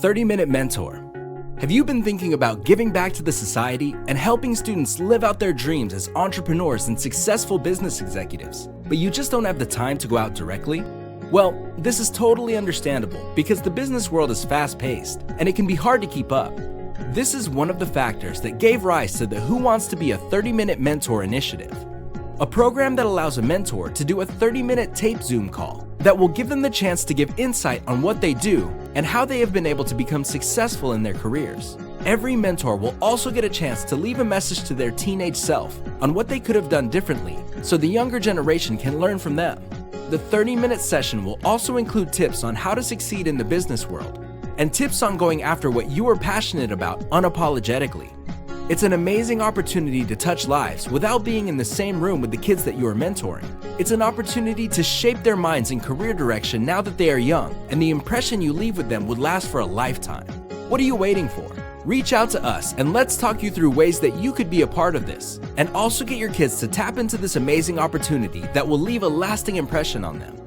30-Minute Mentor. Have you been thinking about giving back to the society and helping students live out their dreams as entrepreneurs and successful business executives, but you just don't have the time to go out directly? Well, this is totally understandable because the business world is fast-paced and it can be hard to keep up. This is one of the factors that gave rise to the Who Wants to Be a 30-Minute Mentor initiative, a program that allows a mentor to do a 30-minute tape Zoom call that will give them the chance to give insight on what they do and how they have been able to become successful in their careers. Every mentor will also get a chance to leave a message to their teenage self on what they could have done differently so the younger generation can learn from them. The 30-minute session will also include tips on how to succeed in the business world and tips on going after what you are passionate about unapologetically. It's an amazing opportunity to touch lives without being in the same room with the kids that you are mentoring. It's an opportunity to shape their minds and career direction now that they are young, and the impression you leave with them would last for a lifetime. What are you waiting for? Reach out to us and let's talk you through ways that you could be a part of this, and also get your kids to tap into this amazing opportunity that will leave a lasting impression on them.